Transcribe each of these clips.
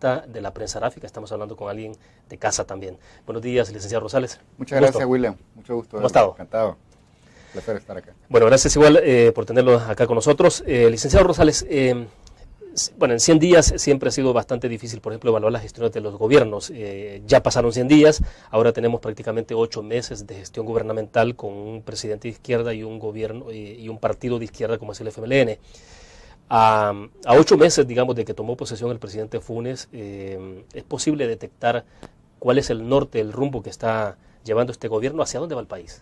periodista de la prensa gráfica. Estamos hablando con alguien de casa también. Buenos días, licenciado Rosales. Muchas gracias, William. Mucho gusto. ¿Cómo ha estado? Encantado. Placer estar acá. Bueno, gracias igual por tenerlo acá con nosotros. Licenciado Rosales, bueno, en 100 días siempre ha sido bastante difícil, por ejemplo, evaluar las gestiones de los gobiernos. Ya pasaron 100 días, ahora tenemos prácticamente 8 meses de gestión gubernamental con un presidente de izquierda y un gobierno y un partido de izquierda como es el FMLN. A 8 meses, digamos, de que tomó posesión el presidente Funes, ¿es posible detectar cuál es el norte, el rumbo que está llevando este gobierno? ¿Hacia dónde va el país?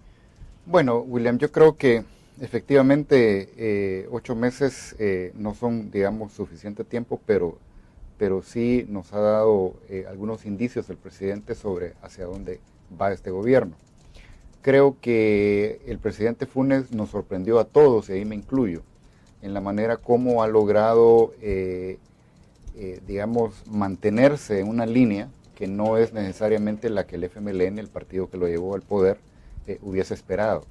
Bueno, William, yo creo que efectivamente 8 meses no son, digamos, suficiente tiempo, pero sí nos ha dado algunos indicios el presidente sobre hacia dónde va este gobierno. Creo que el presidente Funes nos sorprendió a todos, y ahí me incluyo, en la manera como ha logrado, digamos, mantenerse en una línea que no es necesariamente la que el FMLN, el partido que lo llevó al poder, hubiese esperado.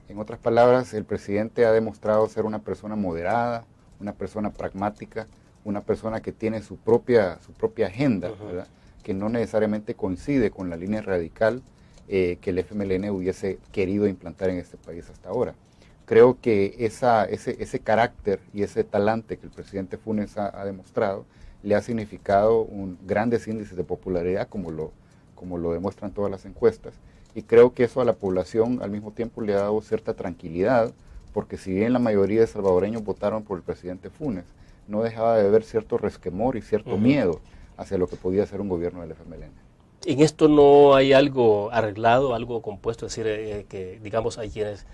En otras palabras, el presidente ha demostrado ser una persona moderada, una persona pragmática, una persona que tiene su propia agenda, ¿verdad? Que no necesariamente coincide con la línea radical que el FMLN hubiese querido implantar en este país hasta ahora. Creo que ese carácter y ese talante que el presidente Funes ha demostrado le ha significado grandes índices de popularidad, como lo demuestran todas las encuestas. Y creo que eso a la población al mismo tiempo le ha dado cierta tranquilidad, porque si bien la mayoría de salvadoreños votaron por el presidente Funes, no dejaba de haber cierto resquemor y cierto miedo hacia lo que podía ser un gobierno del FMLN. ¿En esto no hay algo arreglado, algo compuesto? Es decir, que digamos hay quienes,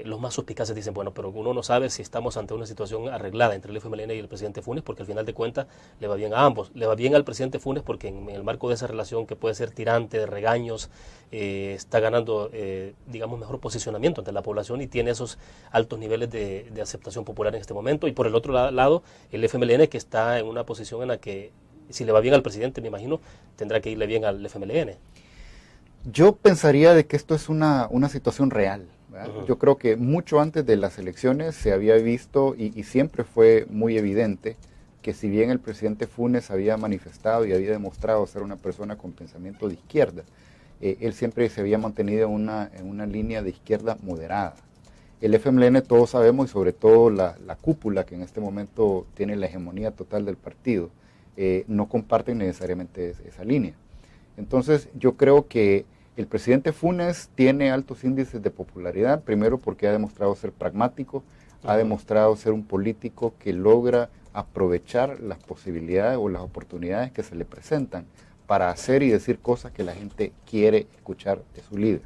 los más suspicaces dicen, bueno, pero uno no sabe si estamos ante una situación arreglada entre el FMLN y el presidente Funes, porque al final de cuentas le va bien a ambos. Le va bien al presidente Funes porque en el marco de esa relación que puede ser tirante, de regaños, está ganando, digamos, mejor posicionamiento ante la población y tiene esos altos niveles de aceptación popular en este momento. Y por el otro lado, el FMLN, que está en una posición en la que, si le va bien al presidente, me imagino, tendrá que irle bien al FMLN. Yo pensaría de que esto es una situación real, ¿verdad? Yo creo que mucho antes de las elecciones se había visto y siempre fue muy evidente que si bien el presidente Funes había manifestado y había demostrado ser una persona con pensamiento de izquierda, él siempre se había mantenido en una línea de izquierda moderada. El FMLN, todos sabemos, y sobre todo la cúpula que en este momento tiene la hegemonía total del partido, no comparten necesariamente esa línea. Entonces yo creo que el presidente Funes tiene altos índices de popularidad, primero porque ha demostrado ser pragmático, ha demostrado ser un político que logra aprovechar las posibilidades o las oportunidades que se le presentan para hacer y decir cosas que la gente quiere escuchar de su líder.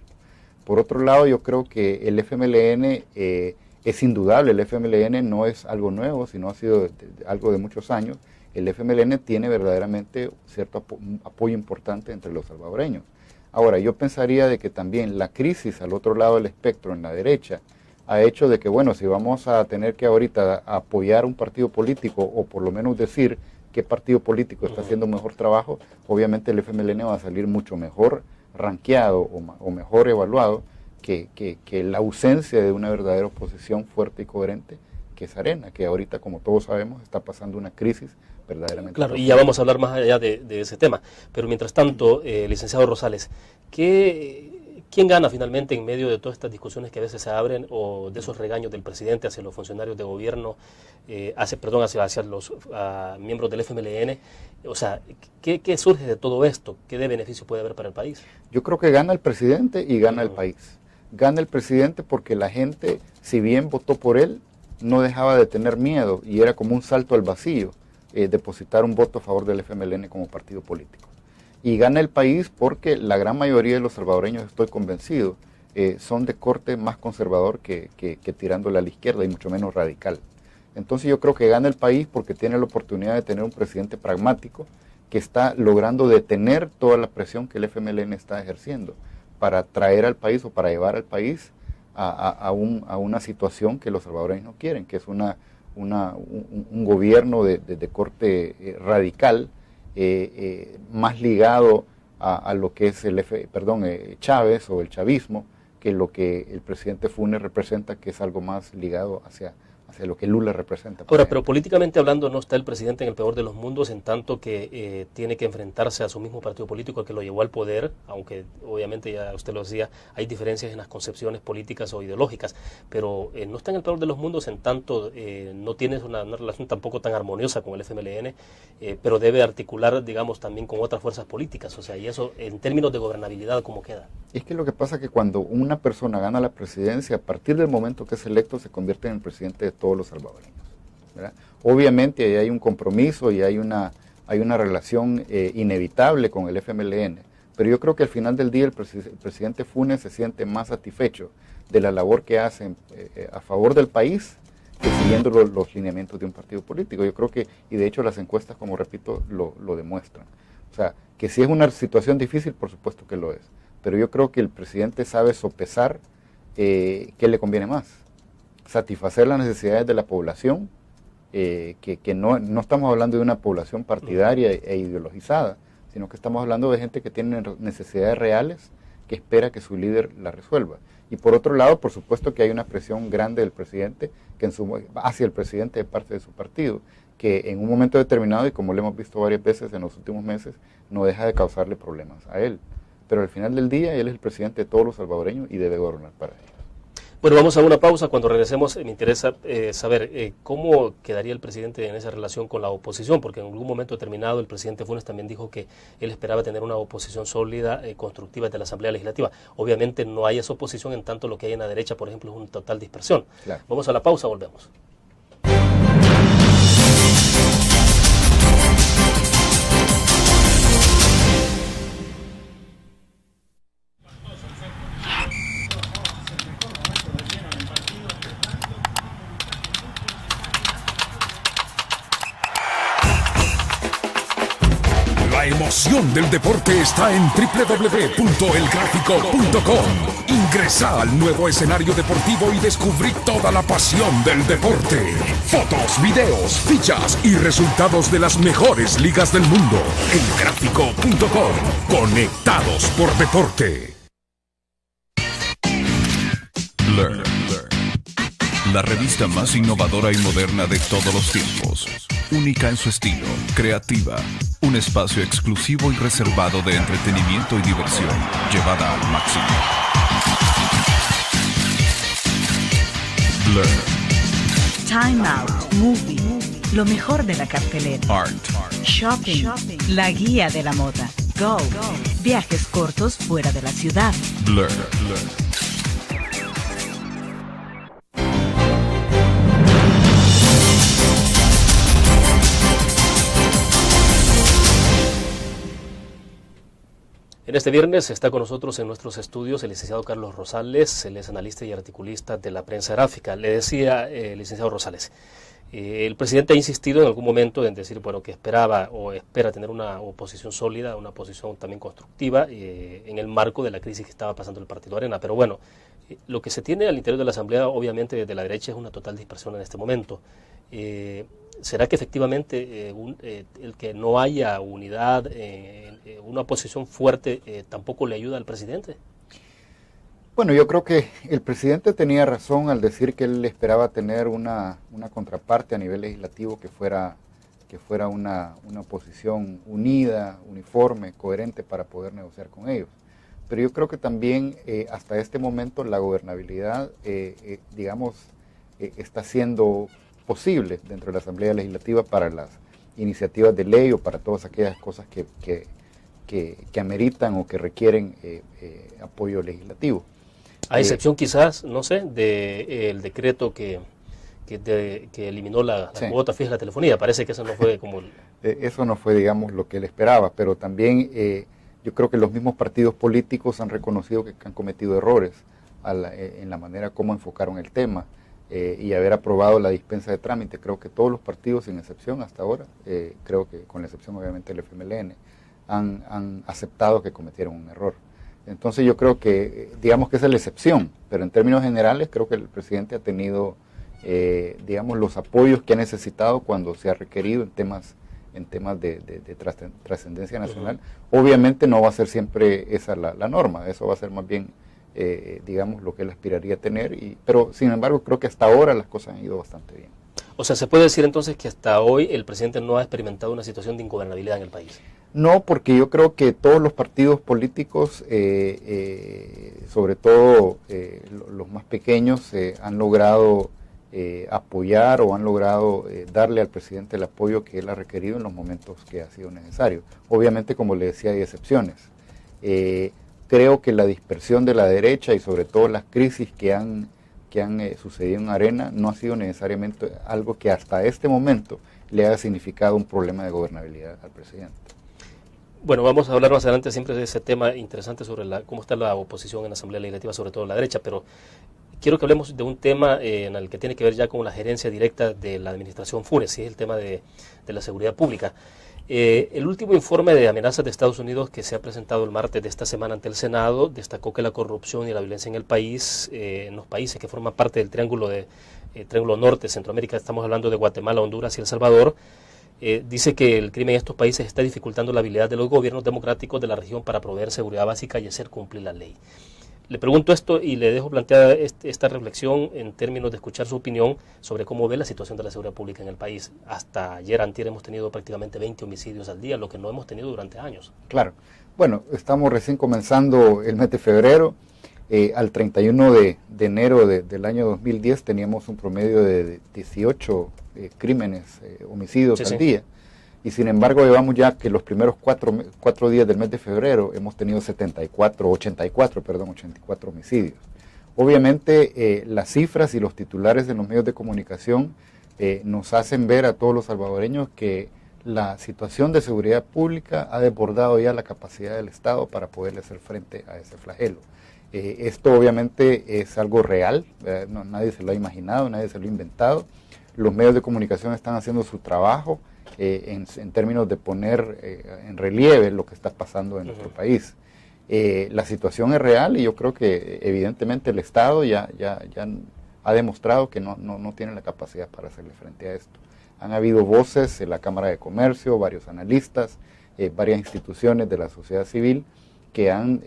Por otro lado, yo creo que el FMLN es indudable, el FMLN no es algo nuevo, sino ha sido algo de muchos años. El FMLN tiene verdaderamente cierto apoyo importante entre los salvadoreños. Ahora, yo pensaría de que también la crisis al otro lado del espectro, en la derecha, ha hecho de que, bueno, si vamos a tener que ahorita apoyar un partido político, o por lo menos decir qué partido político está haciendo mejor trabajo, obviamente el FMLN va a salir mucho mejor rankeado o mejor evaluado que la ausencia de una verdadera oposición fuerte y coherente, que es Arena, que ahorita, como todos sabemos, está pasando una crisis verdaderamente. Claro, y ya vamos a hablar más allá de ese tema. Pero mientras tanto, licenciado Rosales, ¿quién gana finalmente en medio de todas estas discusiones que a veces se abren o de esos regaños del presidente hacia los funcionarios de gobierno, hacia los miembros del FMLN? O sea, ¿qué surge de todo esto? ¿Qué de beneficio puede haber para el país? Yo creo que gana el presidente y gana el país. Gana el presidente porque la gente, si bien votó por él, no dejaba de tener miedo y era como un salto al vacío depositar un voto a favor del FMLN como partido político. Y gana el país porque la gran mayoría de los salvadoreños, estoy convencido, son de corte más conservador que tirándole a la izquierda y mucho menos radical. Entonces yo creo que gana el país porque tiene la oportunidad de tener un presidente pragmático que está logrando detener toda la presión que el FMLN está ejerciendo para traer al país o para llevar al país a una situación que los salvadoreños no quieren, que es un gobierno de corte radical, más ligado a lo que es Chávez o el chavismo, que lo que el presidente Funes representa, que es algo más ligado hacia hacia lo que Lula representa. Ahora, pero políticamente hablando, no está el presidente en el peor de los mundos, en tanto que tiene que enfrentarse a su mismo partido político, el que lo llevó al poder, aunque obviamente, ya usted lo decía, hay diferencias en las concepciones políticas o ideológicas, pero no está en el peor de los mundos, en tanto no tiene una relación tampoco tan armoniosa con el FMLN, pero debe articular, digamos, también con otras fuerzas políticas, o sea, y eso en términos de gobernabilidad, ¿cómo queda? Es que lo que pasa es que cuando una persona gana la presidencia, a partir del momento que es electo, se convierte en el presidente de todos los salvadoreños, ¿verdad? Obviamente ahí hay un compromiso y hay una relación inevitable con el FMLN, pero yo creo que al final del día el presidente Funes se siente más satisfecho de la labor que hacen a favor del país que siguiendo los lineamientos de un partido político. Yo creo que, y de hecho las encuestas, como repito, lo demuestran. O sea, que si es una situación difícil, por supuesto que lo es, pero yo creo que el presidente sabe sopesar qué le conviene más. Satisfacer las necesidades de la población, que no estamos hablando de una población partidaria e ideologizada, sino que estamos hablando de gente que tiene necesidades reales, que espera que su líder la resuelva. Y por otro lado, por supuesto que hay una presión grande del presidente hacia el presidente de parte de su partido, que en un momento determinado, y como lo hemos visto varias veces en los últimos meses, no deja de causarle problemas a él. Pero al final del día, él es el presidente de todos los salvadoreños y debe gobernar para ellos. Bueno, vamos a una pausa. Cuando regresemos, me interesa saber cómo quedaría el presidente en esa relación con la oposición, porque en algún momento determinado el presidente Funes también dijo que él esperaba tener una oposición sólida, constructiva de la Asamblea Legislativa. Obviamente no hay esa oposición, en tanto lo que hay en la derecha, por ejemplo, es una total dispersión. Claro. Vamos a la pausa, volvemos. La emoción del deporte está en www.elgráfico.com. Ingresa al nuevo escenario deportivo y descubrí toda la pasión del deporte. Fotos, videos, fichas y resultados de las mejores ligas del mundo. Elgráfico.com. Conectados por deporte. Blur. La revista más innovadora y moderna de todos los tiempos. Única en su estilo, creativa. Un espacio exclusivo y reservado de entretenimiento y diversión, llevada al máximo. Blur. Time Out, Movie, lo mejor de la cartelera. Art. Shopping, la guía de la moda. Go, viajes cortos fuera de la ciudad. Blur. En este viernes está con nosotros en nuestros estudios el licenciado Carlos Rosales, él es analista y articulista de la prensa gráfica. Le decía, licenciado Rosales, el presidente ha insistido en algún momento en decir, bueno, que esperaba o espera tener una oposición sólida, una oposición también constructiva en el marco de la crisis que estaba pasando el Partido Arena. Pero bueno, lo que se tiene al interior de la Asamblea, obviamente desde la derecha, es una total dispersión en este momento. ¿Será que efectivamente el que no haya unidad, una oposición fuerte, tampoco le ayuda al presidente? Bueno, yo creo que el presidente tenía razón al decir que él esperaba tener una contraparte a nivel legislativo que fuera una oposición unida, uniforme, coherente para poder negociar con ellos. Pero yo creo que también hasta este momento la gobernabilidad, está siendo posible dentro de la Asamblea Legislativa para las iniciativas de ley o para todas aquellas cosas que ameritan o que requieren apoyo legislativo. A excepción quizás, no sé, del decreto que eliminó la cuota fija de la telefonía. Parece que eso no fue como... Eso no fue, digamos, lo que él esperaba, pero también yo creo que los mismos partidos políticos han reconocido que han cometido errores en la manera como enfocaron el tema. Y haber aprobado la dispensa de trámite. Creo que todos los partidos, sin excepción hasta ahora, creo que con la excepción obviamente del FMLN, han aceptado que cometieron un error. Entonces yo creo que, digamos que esa es la excepción, pero en términos generales creo que el presidente ha tenido, los apoyos que ha necesitado cuando se ha requerido en temas de trascendencia nacional. Obviamente no va a ser siempre esa la norma, eso va a ser más bien digamos, lo que él aspiraría a tener, pero sin embargo creo que hasta ahora las cosas han ido bastante bien. O sea, ¿se puede decir entonces que hasta hoy el presidente no ha experimentado una situación de ingobernabilidad en el país? No, porque yo creo que todos los partidos políticos, sobre todo los más pequeños, han logrado apoyar o han logrado darle al presidente el apoyo que él ha requerido en los momentos que ha sido necesario. Obviamente, como le decía, hay excepciones. Creo que la dispersión de la derecha y sobre todo las crisis que han sucedido en Arena no ha sido necesariamente algo que hasta este momento le haya significado un problema de gobernabilidad al presidente. Bueno, vamos a hablar más adelante siempre de ese tema interesante sobre cómo está la oposición en la Asamblea Legislativa, sobre todo la derecha, pero quiero que hablemos de un tema en el que tiene que ver ya con la gerencia directa de la administración Funes, ¿sí? El tema de la seguridad pública. El último informe de amenazas de Estados Unidos que se ha presentado el martes de esta semana ante el Senado destacó que la corrupción y la violencia en el país, en los países que forman parte del Triángulo Norte, Centroamérica, estamos hablando de Guatemala, Honduras y El Salvador, dice que el crimen en estos países está dificultando la habilidad de los gobiernos democráticos de la región para proveer seguridad básica y hacer cumplir la ley. Le pregunto esto y le dejo planteada esta reflexión en términos de escuchar su opinión sobre cómo ve la situación de la seguridad pública en el país. Hasta ayer, antier, hemos tenido prácticamente 20 homicidios al día, lo que no hemos tenido durante años. Claro. Bueno, estamos recién comenzando el mes de febrero. Al 31 de enero del año 2010 teníamos un promedio de 18 crímenes, homicidios al día. Y sin embargo llevamos ya que los primeros cuatro días del mes de febrero hemos tenido 84 homicidios. Obviamente las cifras y los titulares de los medios de comunicación nos hacen ver a todos los salvadoreños que la situación de seguridad pública ha desbordado ya la capacidad del Estado para poderle hacer frente a ese flagelo. Esto obviamente es algo real, no, nadie se lo ha imaginado, nadie se lo ha inventado. Los medios de comunicación están haciendo su trabajo en términos de poner en relieve lo que está pasando en nuestro país. La situación es real y yo creo que evidentemente el Estado ya ha demostrado que no tiene la capacidad para hacerle frente a esto. Han habido voces en la Cámara de Comercio, varios analistas, varias instituciones de la sociedad civil que han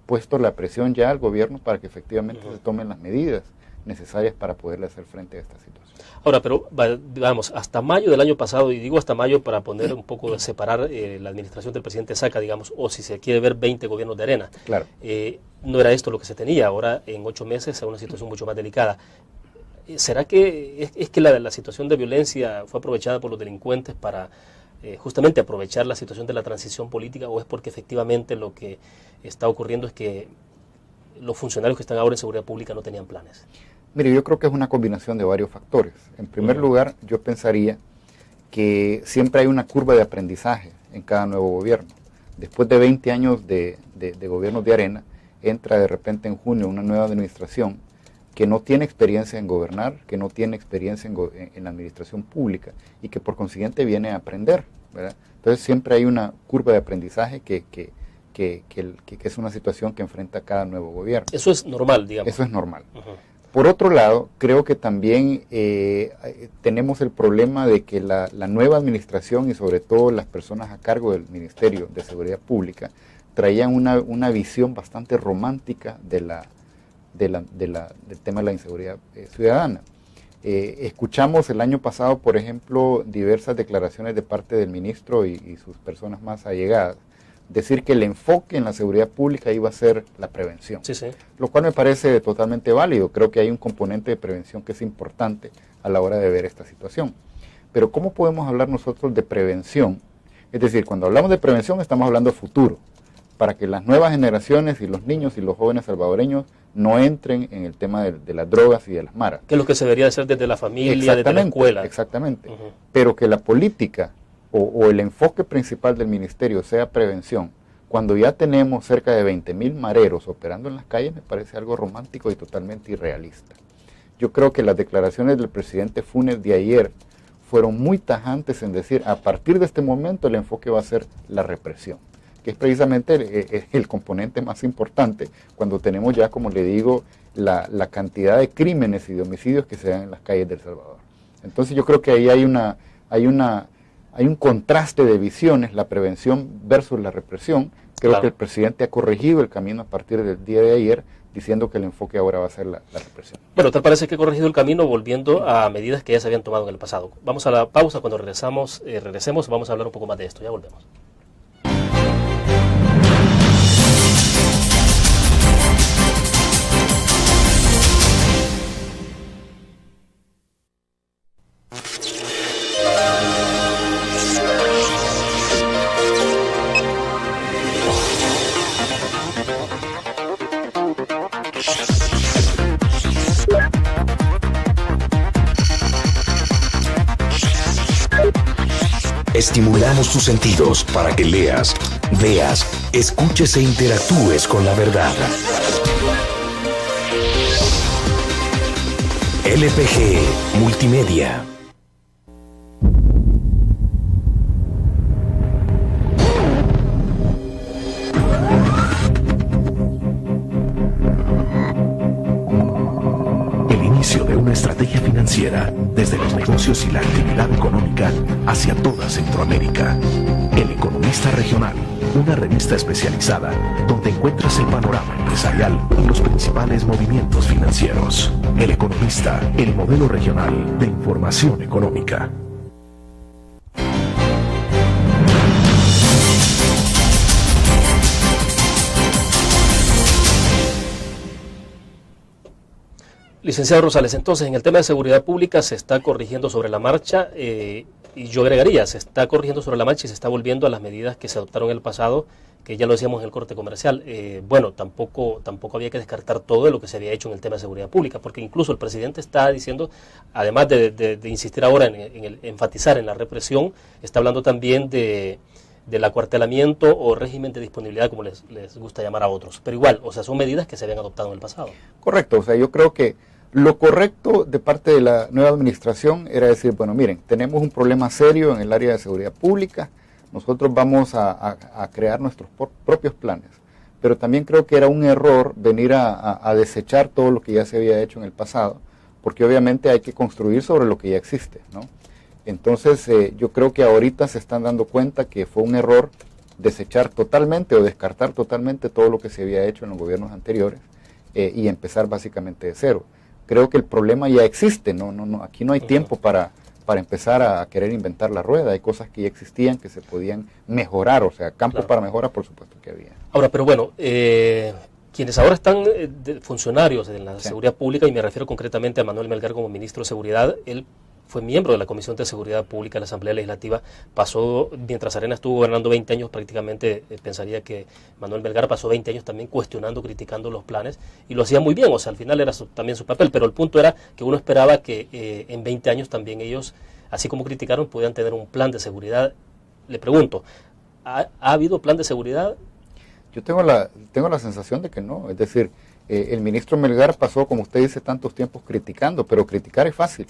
puesto la presión ya al gobierno para que efectivamente se tomen las medidas necesarias para poderle hacer frente a esta situación. Ahora, pero vamos, hasta mayo del año pasado, y digo hasta mayo para poner un poco, separar la administración del presidente Saca, digamos, o si se quiere ver 20 gobiernos de Arena. Claro. No era esto lo que se tenía, ahora en 8 meses es una situación mucho más delicada. ¿Será que es que la situación de violencia fue aprovechada por los delincuentes para justamente aprovechar la situación de la transición política, o es porque efectivamente lo que está ocurriendo es que los funcionarios que están ahora en seguridad pública no tenían planes? Mire, yo creo que es una combinación de varios factores. En primer lugar, yo pensaría que siempre hay una curva de aprendizaje en cada nuevo gobierno. Después de 20 años de gobierno de Arena, entra de repente en junio una nueva administración que no tiene experiencia en gobernar, que no tiene experiencia en la administración pública y que por consiguiente viene a aprender, ¿verdad? Entonces siempre hay una curva de aprendizaje que es una situación que enfrenta cada nuevo gobierno. Eso es normal, digamos. Eso es normal. Por otro lado, creo que también tenemos el problema de que la nueva administración y sobre todo las personas a cargo del Ministerio de Seguridad Pública traían una visión bastante romántica del tema de la inseguridad ciudadana. Escuchamos el año pasado, por ejemplo, diversas declaraciones de parte del ministro y sus personas más allegadas, decir que el enfoque en la seguridad pública iba a ser la prevención, lo cual me parece totalmente válido. Creo que hay un componente de prevención que es importante a la hora de ver esta situación. Pero ¿cómo podemos hablar nosotros de prevención? Es decir, cuando hablamos de prevención estamos hablando de futuro, para que las nuevas generaciones y los niños y los jóvenes salvadoreños no entren en el tema de las drogas y de las maras. Que es lo que se debería hacer desde la familia, desde la escuela. Exactamente, pero que la política o el enfoque principal del ministerio sea prevención, cuando ya tenemos cerca de 20.000 mareros operando en las calles, me parece algo romántico y totalmente irrealista. Yo creo que las declaraciones del presidente Funes de ayer fueron muy tajantes en decir, a partir de este momento el enfoque va a ser la represión, que es precisamente el componente más importante cuando tenemos ya, como le digo, la cantidad de crímenes y de homicidios que se dan en las calles de El Salvador. Entonces yo creo que ahí hay un contraste de visiones, la prevención versus la represión. Creo que el presidente ha corregido el camino a partir del día de ayer, diciendo que el enfoque ahora va a ser la represión. Bueno, tal parece que he corregido el camino volviendo a medidas que ya se habían tomado en el pasado. Vamos a la pausa, cuando regresemos vamos a hablar un poco más de esto, ya volvemos. Estimulamos tus sentidos para que leas, veas, escuches e interactúes con la verdad. LPG Multimedia. El inicio de una estrategia financiera desde los negocios y la actividad económica hacia toda Centroamérica. El Economista Regional, una revista especializada donde encuentras el panorama empresarial y los principales movimientos financieros. El Economista, el modelo regional de información económica. Licenciado Rosales, entonces en el tema de seguridad pública se está corrigiendo sobre la marcha y yo agregaría, se está corrigiendo sobre la marcha y se está volviendo a las medidas que se adoptaron en el pasado, que ya lo decíamos en el corte comercial. Bueno, tampoco había que descartar todo de lo que se había hecho en el tema de seguridad pública, porque incluso el presidente está diciendo, además de insistir ahora en enfatizar en la represión, está hablando también del acuartelamiento o régimen de disponibilidad, como les gusta llamar a otros. Pero igual, o sea, son medidas que se habían adoptado en el pasado. Correcto, o sea, yo creo que lo correcto de parte de la nueva administración era decir, bueno, miren, tenemos un problema serio en el área de seguridad pública, nosotros vamos a crear nuestros propios planes. Pero también creo que era un error venir a desechar todo lo que ya se había hecho en el pasado, porque obviamente hay que construir sobre lo que ya existe, ¿no? Entonces yo creo que ahorita se están dando cuenta que fue un error desechar totalmente o descartar totalmente todo lo que se había hecho en los gobiernos anteriores y empezar básicamente de cero. Creo que el problema ya existe, aquí no hay tiempo para empezar a querer inventar la rueda. Hay cosas que ya existían que se podían mejorar, o sea, campo para mejora por supuesto que había. Ahora, pero bueno, quienes ahora están funcionarios en la seguridad pública, y me refiero concretamente a Manuel Melgar como ministro de Seguridad, él fue miembro de la Comisión de Seguridad Pública de la Asamblea Legislativa, mientras Arena estuvo gobernando 20 años, prácticamente pensaría que Manuel Melgar pasó 20 años también cuestionando, criticando los planes, y lo hacía muy bien, o sea, al final era también su papel, pero el punto era que uno esperaba que en 20 años también ellos, así como criticaron, pudieran tener un plan de seguridad. Le pregunto, ¿ha habido plan de seguridad? Yo tengo la sensación de que no, es decir, el ministro Melgar pasó, como usted dice, tantos tiempos criticando, pero criticar es fácil.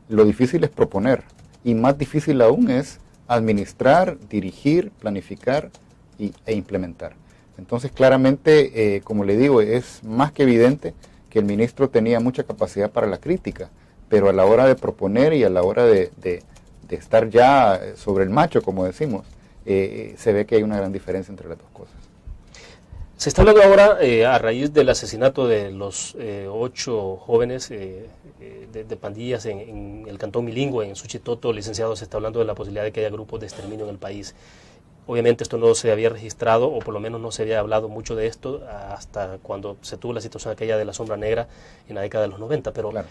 Lo difícil es proponer, y más difícil aún es administrar, dirigir, planificar e implementar. Entonces, claramente, como le digo, es más que evidente que el ministro tenía mucha capacidad para la crítica, pero a la hora de proponer y a la hora de estar ya sobre el macho, como decimos, se ve que hay una gran diferencia entre las dos cosas. Se está hablando ahora, a raíz del asesinato de los 8 jóvenes de pandillas en el cantón Milingüe, en Suchitoto, licenciado, se está hablando de la posibilidad de que haya grupos de exterminio en el país. Obviamente esto no se había registrado, o por lo menos no se había hablado mucho de esto hasta cuando se tuvo la situación aquella de la sombra negra en la década de los 90, pero claro.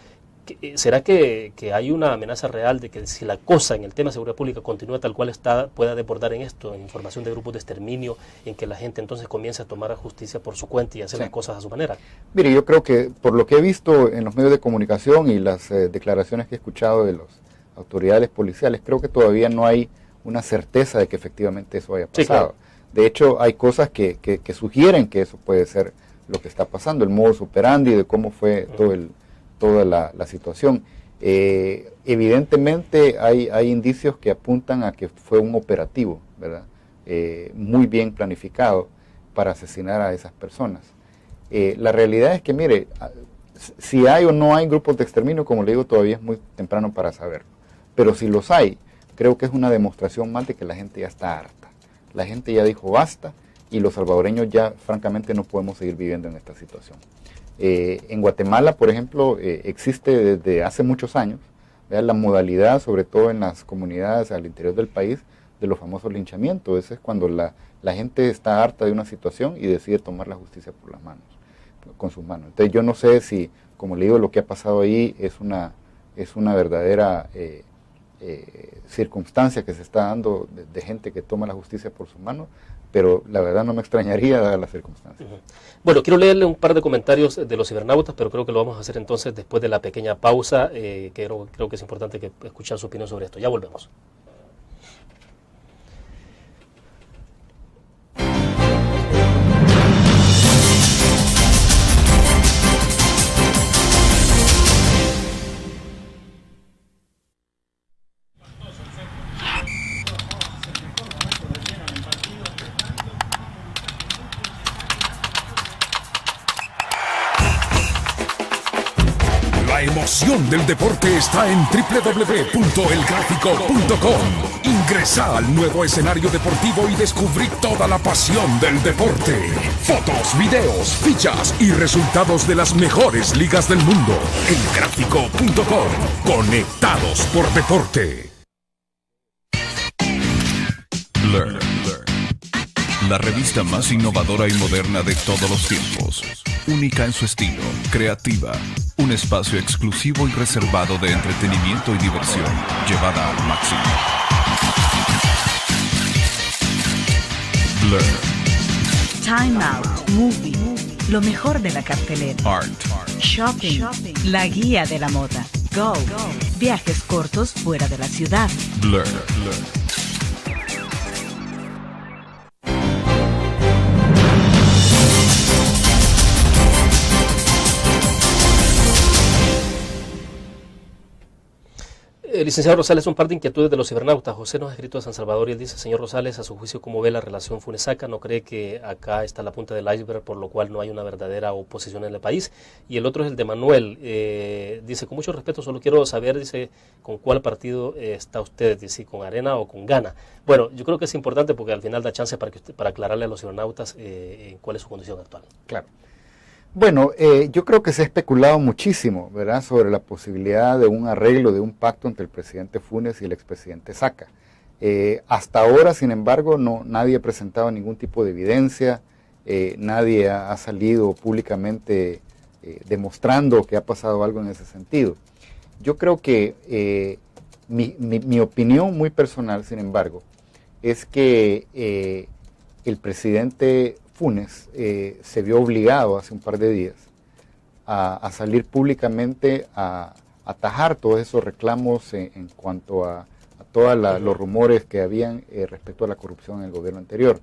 ¿Será que hay una amenaza real de que si la cosa en el tema de seguridad pública continúa tal cual está, pueda desbordar en esto, en información de grupos de exterminio, en que la gente entonces comience a tomar justicia por su cuenta y hacer las cosas a su manera? Mire, yo creo que por lo que he visto en los medios de comunicación y las declaraciones que he escuchado de las autoridades policiales, creo que todavía no hay una certeza de que efectivamente eso haya pasado. Sí, claro. De hecho, hay cosas que sugieren que eso puede ser lo que está pasando, el modus operandi de cómo fue toda la situación. Evidentemente hay indicios que apuntan a que fue un operativo, ¿verdad? Muy bien planificado para asesinar a esas personas. La realidad es que, mire, si hay o no hay grupos de exterminio, como le digo, todavía es muy temprano para saberlo. Pero si los hay, creo que es una demostración más de que la gente ya está harta. La gente ya dijo basta y los salvadoreños ya francamente no podemos seguir viviendo en esta situación. En Guatemala, por ejemplo, existe desde hace muchos años, ¿verdad?, la modalidad, sobre todo en las comunidades al interior del país, de los famosos linchamientos. Ese es cuando la gente está harta de una situación y decide tomar la justicia por las manos, con sus manos. Entonces yo no sé si, como le digo, lo que ha pasado ahí es una verdadera circunstancia que se está dando de gente que toma la justicia por sus manos, pero la verdad no me extrañaría dadas las circunstancias. Bueno, quiero leerle un par de comentarios de los cibernautas, pero creo que lo vamos a hacer entonces después de la pequeña pausa, que creo que es importante que escuchar su opinión sobre esto. Ya volvemos. La emoción del deporte está en www.elgráfico.com. Ingresa al nuevo escenario deportivo y descubrí toda la pasión del deporte. Fotos, videos, fichas y resultados de las mejores ligas del mundo. Elgráfico.com. Conectados por deporte. Learn. La revista más innovadora y moderna de todos los tiempos. Única en su estilo, creativa. Un espacio exclusivo y reservado de entretenimiento y diversión, llevada al máximo. Blur. Time Out, Movie, lo mejor de la cartelera. Art. Shopping, la guía de la moda. Go, viajes cortos fuera de la ciudad. Blur. Licenciado Rosales, un par de inquietudes de los cibernautas. José nos ha escrito a San Salvador y él dice: señor Rosales, a su juicio, ¿cómo ve la relación Funes-Saca? ¿No cree que acá está la punta del iceberg, por lo cual no hay una verdadera oposición en el país? Y el otro es el de Manuel. Dice: con mucho respeto, solo quiero saber, dice, ¿con cuál partido está usted? Dice, ¿con Arena o con Gana? Bueno, yo creo que es importante porque al final da chance para aclararle a los cibernautas cuál es su condición actual. Claro. Bueno, yo creo que se ha especulado muchísimo, ¿verdad?, sobre la posibilidad de un arreglo, de un pacto entre el presidente Funes y el expresidente Saca. Hasta ahora, sin embargo, nadie ha presentado ningún tipo de evidencia, nadie ha salido públicamente demostrando que ha pasado algo en ese sentido. Yo creo que mi opinión muy personal, sin embargo, es que el presidente Funes se vio obligado hace un par de días a salir públicamente a atajar todos esos reclamos en cuanto a todos los rumores que habían respecto a la corrupción en el gobierno anterior.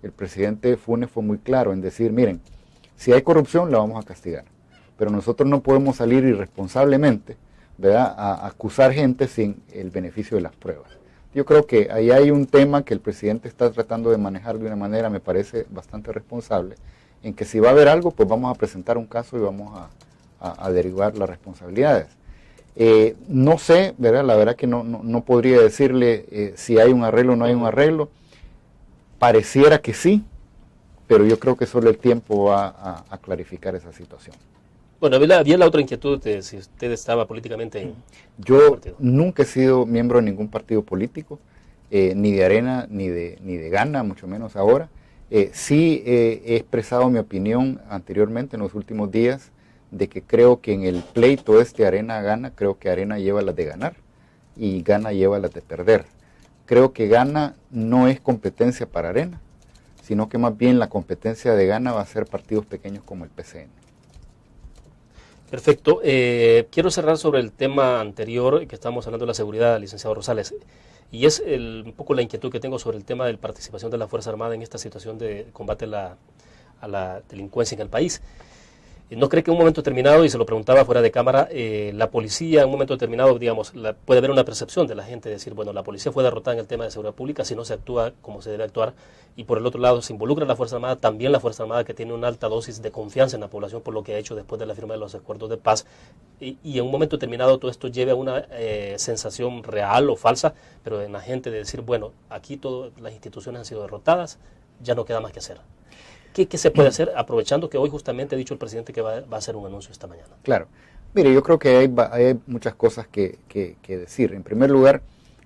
El presidente Funes fue muy claro en decir: miren, si hay corrupción la vamos a castigar, pero nosotros no podemos salir irresponsablemente, ¿verdad?, a acusar gente sin el beneficio de las pruebas. Yo creo que ahí hay un tema que el presidente está tratando de manejar de una manera, me parece, bastante responsable, en que si va a haber algo, pues vamos a presentar un caso y vamos a derivar las responsabilidades. No sé, ¿verdad?, la verdad que no podría decirle si hay un arreglo o no hay un arreglo. Pareciera que sí, pero yo creo que solo el tiempo va a clarificar esa situación. Bueno, había la otra inquietud de si usted estaba políticamente en... Yo nunca he sido miembro de ningún partido político, ni de Arena, ni de Gana, mucho menos ahora. Sí he expresado mi opinión anteriormente, en los últimos días, de que creo que en el pleito Arena-Gana, creo que Arena lleva las de ganar y Gana lleva las de perder. Creo que Gana no es competencia para Arena, sino que más bien la competencia de Gana va a ser partidos pequeños como el PCN. Perfecto. Quiero cerrar sobre el tema anterior que estábamos hablando de la seguridad, licenciado Rosales, y es un poco la inquietud que tengo sobre el tema de la participación de la Fuerza Armada en esta situación de combate a la delincuencia en el país. ¿No cree que en un momento determinado, y se lo preguntaba fuera de cámara, la policía en un momento determinado, digamos, puede haber una percepción de la gente, decir, bueno, la policía fue derrotada en el tema de seguridad pública si no se actúa como se debe actuar, y por el otro lado se involucra la Fuerza Armada, también la Fuerza Armada, que tiene una alta dosis de confianza en la población por lo que ha hecho después de la firma de los acuerdos de paz, y en un momento determinado todo esto lleve a una sensación real o falsa, pero en la gente de decir, bueno, aquí todas las instituciones han sido derrotadas, ya no queda más que hacer. ¿Qué se puede hacer aprovechando que hoy justamente ha dicho el presidente que va a hacer un anuncio esta mañana? Claro. Mire, yo creo que hay muchas cosas que decir. En primer lugar,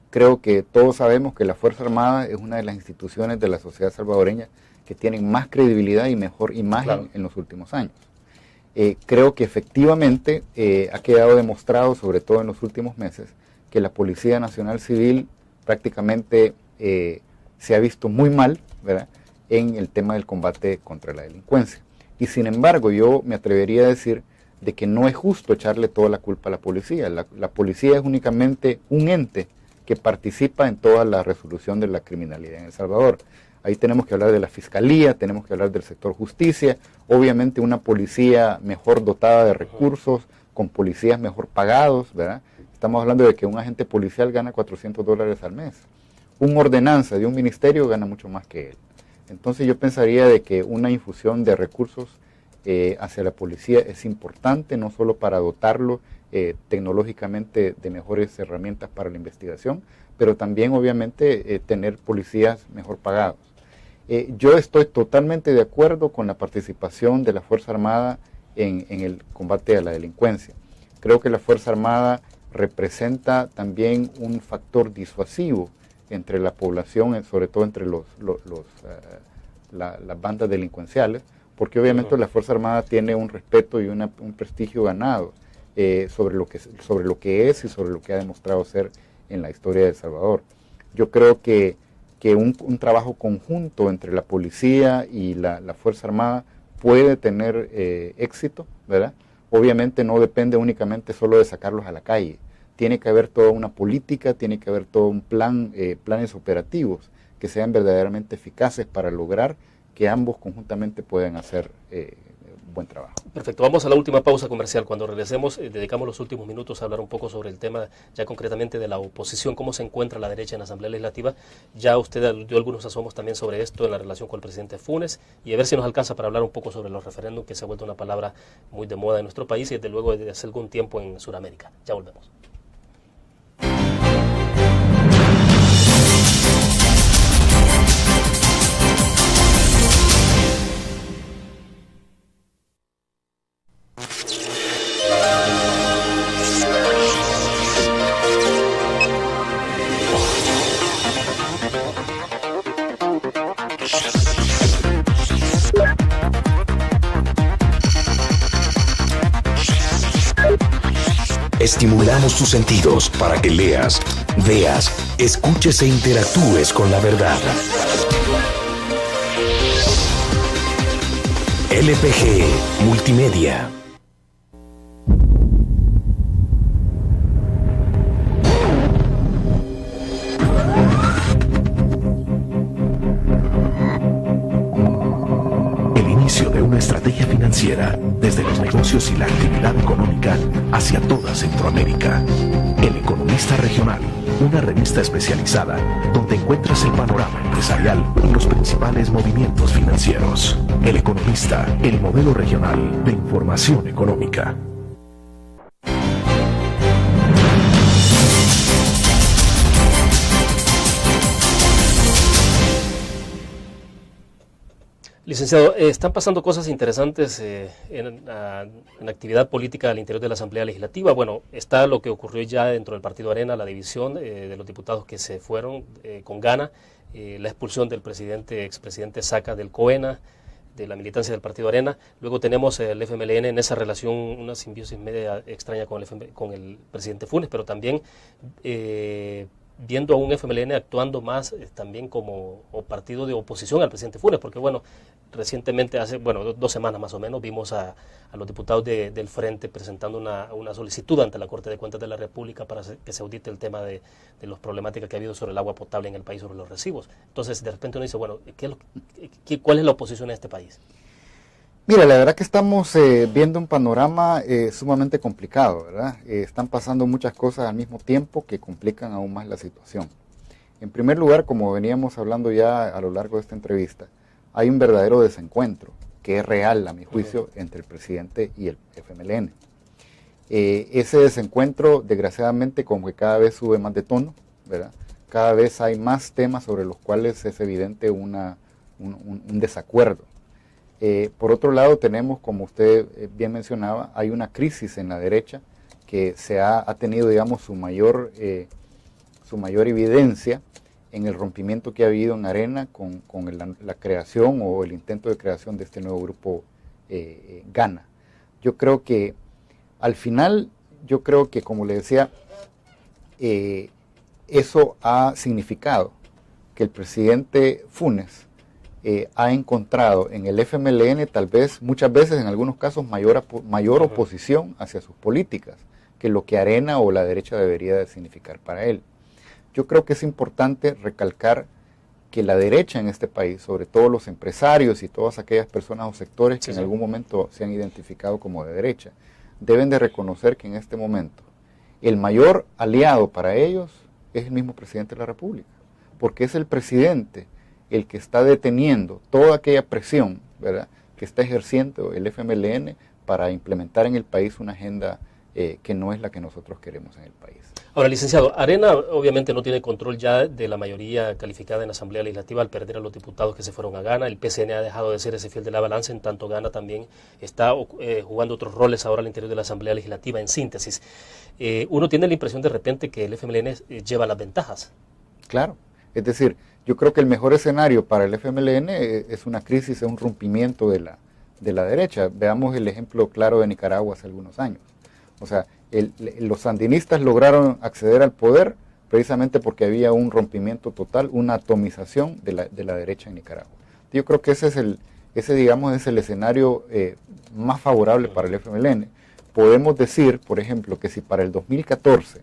creo que todos sabemos que la Fuerza Armada es una de las instituciones de la sociedad salvadoreña que tienen más credibilidad y mejor imagen en los últimos años. Creo que efectivamente ha quedado demostrado, sobre todo en los últimos meses, que la Policía Nacional Civil prácticamente se ha visto muy mal, ¿verdad?, en el tema del combate contra la delincuencia. Y sin embargo, yo me atrevería a decir de que no es justo echarle toda la culpa a la policía. La policía es únicamente un ente que participa en toda la resolución de la criminalidad en El Salvador. Ahí tenemos que hablar de la fiscalía, tenemos que hablar del sector justicia, obviamente una policía mejor dotada de recursos, con policías mejor pagados, ¿verdad? Estamos hablando de que un agente policial gana $400 al mes. Un ordenanza de un ministerio gana mucho más que él. Entonces yo pensaría de que una infusión de recursos hacia la policía es importante, no solo para dotarlo tecnológicamente de mejores herramientas para la investigación, pero también obviamente tener policías mejor pagados. Yo estoy totalmente de acuerdo con la participación de la Fuerza Armada en el combate a la delincuencia. Creo que la Fuerza Armada representa también un factor disuasivo entre la población, sobre todo entre las bandas delincuenciales, porque obviamente la Fuerza Armada tiene un respeto y un prestigio ganado sobre lo que es y sobre lo que ha demostrado ser en la historia de El Salvador. Yo creo que un trabajo conjunto entre la policía y la Fuerza Armada puede tener éxito, ¿verdad? Obviamente no depende únicamente solo de sacarlos a la calle. Tiene que haber toda una política, tiene que haber todo un planes operativos que sean verdaderamente eficaces para lograr que ambos conjuntamente puedan hacer buen trabajo. Perfecto, vamos a la última pausa comercial. Cuando regresemos, dedicamos los últimos minutos a hablar un poco sobre el tema ya concretamente de la oposición, cómo se encuentra la derecha en la Asamblea Legislativa. Ya usted dio algunos asomos también sobre esto en la relación con el presidente Funes, y a ver si nos alcanza para hablar un poco sobre los referéndums, que se ha vuelto una palabra muy de moda en nuestro país y desde luego desde hace algún tiempo en Sudamérica. Ya volvemos. Estimulamos tus sentidos para que leas, veas, escuches e interactúes con la verdad. LPG Multimedia. El inicio de una estrategia financiera desde los negocios y la actividad económica hacia toda Centroamérica. El Economista Regional, una revista especializada donde encuentras el panorama empresarial y los principales movimientos financieros. El Economista, el modelo regional de información económica. Licenciado, están pasando cosas interesantes en actividad política al interior de la Asamblea Legislativa. Bueno, está lo que ocurrió ya dentro del Partido Arena, la división de los diputados que se fueron con gana, la expulsión del expresidente Saca del COENA, de la militancia del Partido Arena. Luego tenemos el FMLN en esa relación, una simbiosis media extraña con el presidente Funes, pero también viendo a un FMLN actuando más también como partido de oposición al presidente Funes, porque bueno, recientemente, hace 2 semanas más o menos, vimos a los diputados del Frente presentando una solicitud ante la Corte de Cuentas de la República para que se audite el tema de las problemáticas que ha habido sobre el agua potable en el país, sobre los recibos. Entonces, de repente uno dice, bueno, ¿cuál es la oposición en este país? Mira, la verdad que estamos viendo un panorama sumamente complicado, ¿verdad? Están pasando muchas cosas al mismo tiempo que complican aún más la situación. En primer lugar, como veníamos hablando ya a lo largo de esta entrevista, hay un verdadero desencuentro, que es real, a mi juicio, entre el presidente y el FMLN. Ese desencuentro, desgraciadamente, como que cada vez sube más de tono, ¿verdad? Cada vez hay más temas sobre los cuales es evidente una un desacuerdo. Por otro lado tenemos, como usted bien mencionaba, hay una crisis en la derecha que ha tenido, digamos, su mayor evidencia en el rompimiento que ha habido en Arena con la creación o el intento de creación de este nuevo grupo Gana. Yo creo que al final, como le decía, eso ha significado que el presidente Funes ha encontrado en el FMLN tal vez, muchas veces en algunos casos, mayor oposición hacia sus políticas que lo que Arena o la derecha debería de significar para él. Yo creo que es importante recalcar que la derecha en este país, sobre todo los empresarios y todas aquellas personas o sectores que en algún momento se han identificado como de derecha, deben de reconocer que en este momento el mayor aliado para ellos es el mismo presidente de la República, porque es el presidente el que está deteniendo toda aquella presión, ¿verdad?, que está ejerciendo el FMLN para implementar en el país una agenda que no es la que nosotros queremos en el país. Ahora, licenciado, Arena obviamente no tiene control ya de la mayoría calificada en la Asamblea Legislativa al perder a los diputados que se fueron a Gana. El PCN ha dejado de ser ese fiel de la balanza, en tanto Gana también está jugando otros roles ahora al interior de la Asamblea Legislativa. En síntesis, uno tiene la impresión de repente que el FMLN lleva las ventajas. Claro, es decir, yo creo que el mejor escenario para el FMLN es una crisis, es un rompimiento de la derecha. Veamos el ejemplo claro de Nicaragua hace algunos años. O sea, los sandinistas lograron acceder al poder precisamente porque había un rompimiento total, una atomización de la derecha en Nicaragua. Yo creo que ese es el escenario más favorable para el FMLN. Podemos decir, por ejemplo, que si para el 2014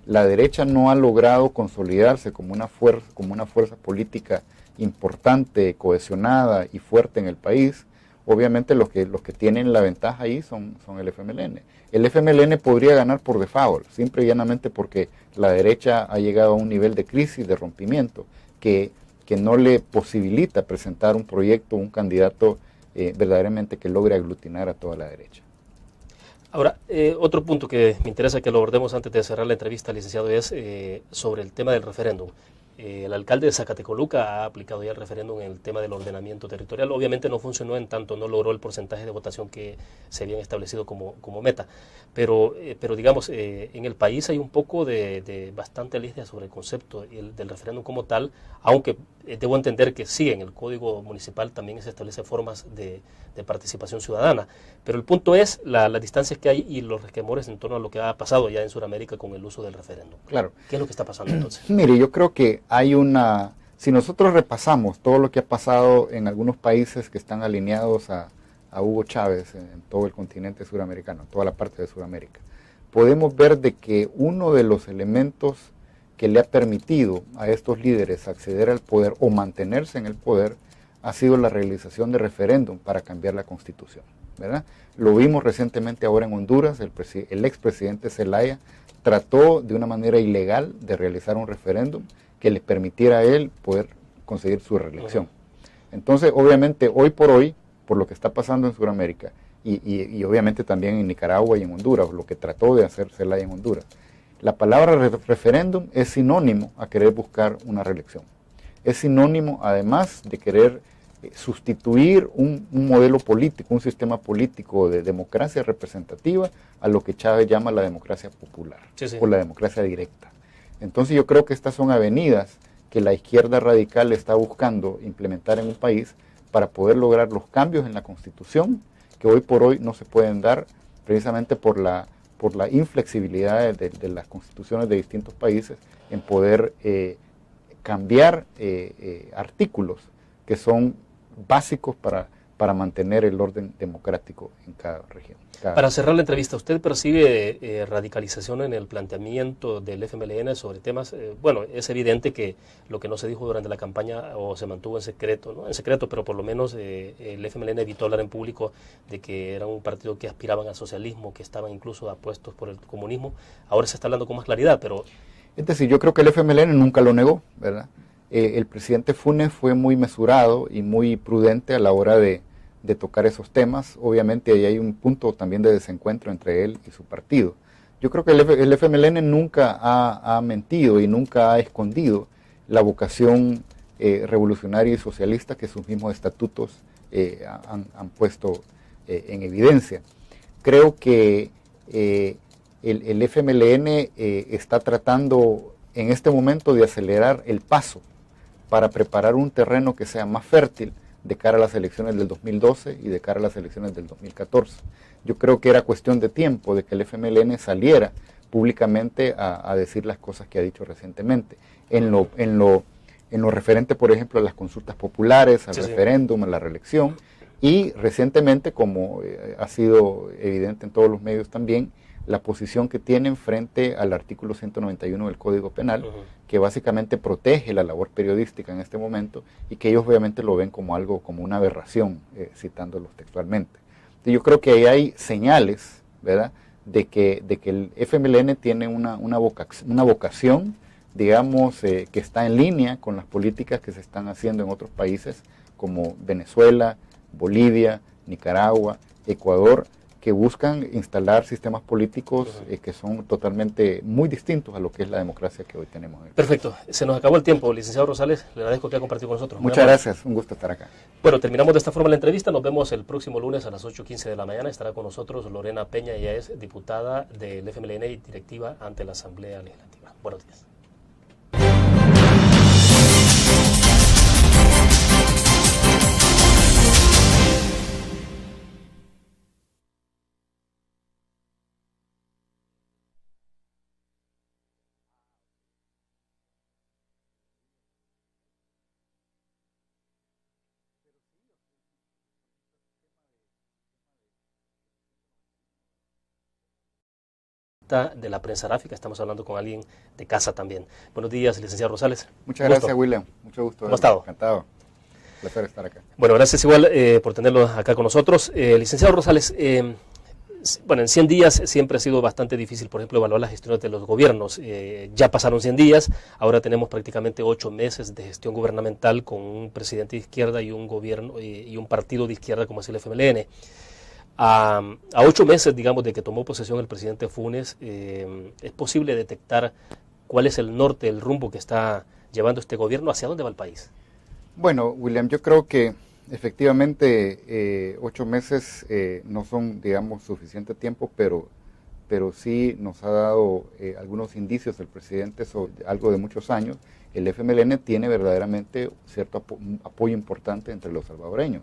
la derecha no ha logrado consolidarse como una fuerza política importante, cohesionada y fuerte en el país, obviamente los que tienen la ventaja ahí son el FMLN. El FMLN podría ganar por default, simple y llanamente porque la derecha ha llegado a un nivel de crisis, de rompimiento, que no le posibilita presentar un proyecto, un candidato verdaderamente que logre aglutinar a toda la derecha. Ahora, otro punto que me interesa que lo abordemos antes de cerrar la entrevista, licenciado, es sobre el tema del referéndum. El alcalde de Zacatecoluca ha aplicado ya el referéndum en el tema del ordenamiento territorial. Obviamente no funcionó, en tanto no logró el porcentaje de votación que se habían establecido como meta. Pero digamos, en el país hay un poco de bastante alergia sobre el concepto del referéndum como tal, aunque debo entender que sí, en el Código Municipal también se establecen formas de participación ciudadana. Pero el punto es las distancias que hay y los resquemores en torno a lo que ha pasado ya en Sudamérica con el uso del referéndum. Claro. ¿Qué es lo que está pasando entonces? Mire, yo creo que si nosotros repasamos todo lo que ha pasado en algunos países que están alineados a Hugo Chávez en todo el continente suramericano, toda la parte de Sudamérica, podemos ver de que uno de los elementos que le ha permitido a estos líderes acceder al poder o mantenerse en el poder ha sido la realización de referéndum para cambiar la Constitución, ¿verdad? Lo vimos recientemente ahora en Honduras, el expresidente Zelaya trató de una manera ilegal de realizar un referéndum que le permitiera a él poder conseguir su reelección. Entonces, obviamente, hoy por hoy, por lo que está pasando en Sudamérica, y obviamente también en Nicaragua y en Honduras, lo que trató de hacer Zelaya en Honduras, la palabra referéndum es sinónimo a querer buscar una reelección. Es sinónimo, además, de querer sustituir un modelo político, un sistema político de democracia representativa a lo que Chávez llama la democracia popular, o la democracia directa. Entonces yo creo que estas son avenidas que la izquierda radical está buscando implementar en un país para poder lograr los cambios en la Constitución que hoy por hoy no se pueden dar precisamente por la inflexibilidad de las constituciones de distintos países en poder cambiar artículos que son básicos para mantener el orden democrático en cada región. Para cerrar la entrevista, ¿usted percibe radicalización en el planteamiento del FMLN sobre temas? Bueno, es evidente que lo que no se dijo durante la campaña o se mantuvo en secreto, no en secreto, pero por lo menos el FMLN evitó hablar en público de que era un partido que aspiraban al socialismo, que estaban incluso apuestos por el comunismo. Ahora se está hablando con más claridad, pero... Es decir, yo creo que el FMLN nunca lo negó, ¿verdad? El presidente Funes fue muy mesurado y muy prudente a la hora de tocar esos temas. Obviamente ahí hay un punto también de desencuentro entre él y su partido. Yo creo que el FMLN nunca ha mentido y nunca ha escondido la vocación revolucionaria y socialista que sus mismos estatutos han puesto en evidencia. Creo que el FMLN está tratando en este momento de acelerar el paso para preparar un terreno que sea más fértil de cara a las elecciones del 2012 y de cara a las elecciones del 2014. Yo creo que era cuestión de tiempo de que el FMLN saliera públicamente a decir las cosas que ha dicho recientemente. En lo referente, por ejemplo, a las consultas populares, al referéndum, a la reelección, y recientemente, como ha sido evidente en todos los medios también, la posición que tienen frente al artículo 191 del Código Penal, que básicamente protege la labor periodística en este momento, y que ellos obviamente lo ven como algo, como una aberración, citándolos textualmente. Entonces, yo creo que ahí hay señales, ¿verdad?, de que el FMLN tiene una vocación, digamos, que está en línea con las políticas que se están haciendo en otros países como Venezuela, Bolivia, Nicaragua, Ecuador, que buscan instalar sistemas políticos que son totalmente muy distintos a lo que es la democracia que hoy tenemos. Perfecto, se nos acabó el tiempo. Licenciado Rosales, le agradezco que haya compartido con nosotros. Muchas gracias, un gusto estar acá. Bueno, terminamos de esta forma la entrevista, nos vemos el próximo lunes a las 8:15 de la mañana. Estará con nosotros Lorena Peña, ella es diputada del FMLN y directiva ante la Asamblea Legislativa. Buenos días. De la prensa gráfica, estamos hablando con alguien de casa también. Buenos días, licenciado Rosales. Muchas gracias, William. Mucho gusto. ¿Cómo ha estado? Encantado. Placer estar acá. Bueno, gracias igual por tenerlo acá con nosotros. Licenciado Rosales, bueno, en 100 días siempre ha sido bastante difícil, por ejemplo, evaluar las gestiones de los gobiernos. Ya pasaron 100 días, ahora tenemos prácticamente 8 meses de gestión gubernamental con un presidente de izquierda y un gobierno y un partido de izquierda como es el FMLN. A 8 meses, digamos, de que tomó posesión el presidente Funes, ¿es posible detectar cuál es el norte, el rumbo que está llevando este gobierno? ¿Hacia dónde va el país? Bueno, William, yo creo que efectivamente 8 meses no son, digamos, suficiente tiempo, pero sí nos ha dado algunos indicios el presidente sobre algo de muchos años. El FMLN tiene verdaderamente cierto apoyo importante entre los salvadoreños.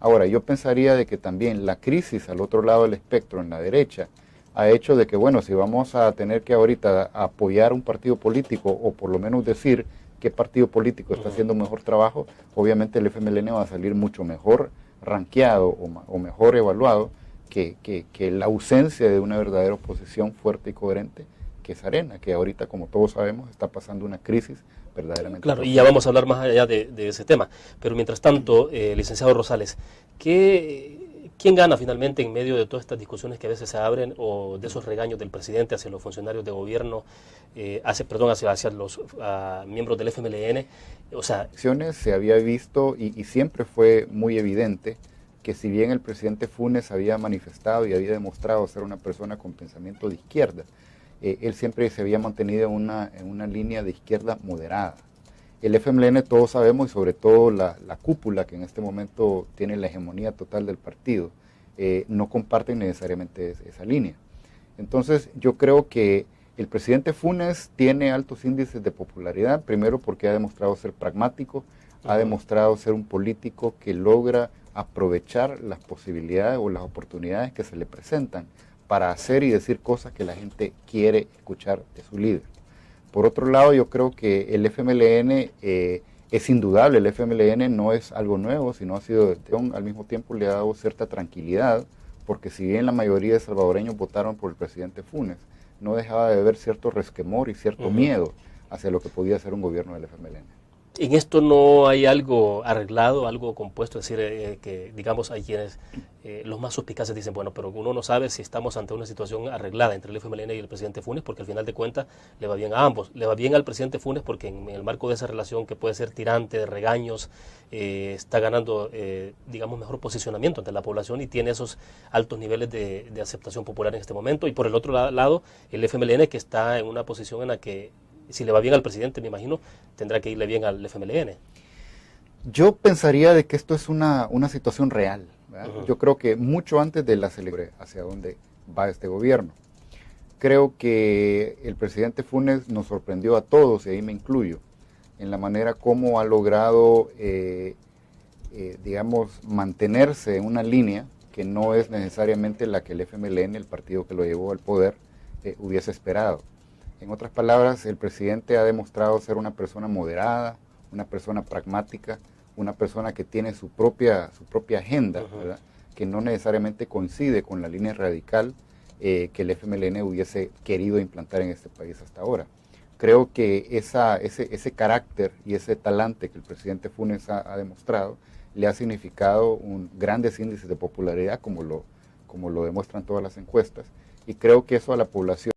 Ahora, yo pensaría de que también la crisis al otro lado del espectro, en la derecha, ha hecho de que, bueno, si vamos a tener que ahorita apoyar un partido político, o por lo menos decir qué partido político está haciendo mejor trabajo, obviamente el FMLN va a salir mucho mejor rankeado o mejor evaluado que la ausencia de una verdadera oposición fuerte y coherente, que es Arena, que ahorita, como todos sabemos, está pasando una crisis verdaderamente. Claro, y ya vamos a hablar más allá de ese tema. Pero mientras tanto, licenciado Rosales, ¿quién gana finalmente en medio de todas estas discusiones que a veces se abren o de esos regaños del presidente hacia los funcionarios de gobierno, hacia los miembros del FMLN? O sea, se había visto y siempre fue muy evidente que si bien el presidente Funes había manifestado y había demostrado ser una persona con pensamiento de izquierda, él siempre se había mantenido en una línea de izquierda moderada. El FMLN, todos sabemos, y sobre todo la cúpula que en este momento tiene la hegemonía total del partido, no comparten necesariamente esa línea. Entonces, yo creo que el presidente Funes tiene altos índices de popularidad, primero porque ha demostrado ser pragmático, ha demostrado ser un político que logra aprovechar las posibilidades o las oportunidades que se le presentan para hacer y decir cosas que la gente quiere escuchar de su líder. Por otro lado, yo creo que el FMLN es indudable, el FMLN no es algo nuevo, sino ha sido, al mismo tiempo le ha dado cierta tranquilidad, porque si bien la mayoría de salvadoreños votaron por el presidente Funes, no dejaba de haber cierto resquemor y cierto miedo hacia lo que podía ser un gobierno del FMLN. ¿En esto no hay algo arreglado, algo compuesto? Es decir, que digamos hay quienes, los más suspicaces dicen, bueno, pero uno no sabe si estamos ante una situación arreglada entre el FMLN y el presidente Funes, porque al final de cuentas le va bien a ambos. Le va bien al presidente Funes porque en el marco de esa relación que puede ser tirante, de regaños, está ganando, digamos, mejor posicionamiento ante la población y tiene esos altos niveles de aceptación popular en este momento. Y por el otro lado, el FMLN, que está en una posición en la que si le va bien al presidente, me imagino, tendrá que irle bien al FMLN. Yo pensaría de que esto es una situación real, ¿verdad? Yo creo que mucho antes de la celebración hacia dónde va este gobierno. Creo que el presidente Funes nos sorprendió a todos, y ahí me incluyo, en la manera como ha logrado, digamos, mantenerse en una línea que no es necesariamente la que el FMLN, el partido que lo llevó al poder, hubiese esperado. En otras palabras, el presidente ha demostrado ser una persona moderada, una persona pragmática, una persona que tiene su propia agenda, ¿verdad? Que no necesariamente coincide con la línea radical que el FMLN hubiese querido implantar en este país hasta ahora. Creo que ese carácter y ese talante que el presidente Funes ha demostrado le ha significado grandes índices de popularidad, como lo demuestran todas las encuestas, y creo que eso a la población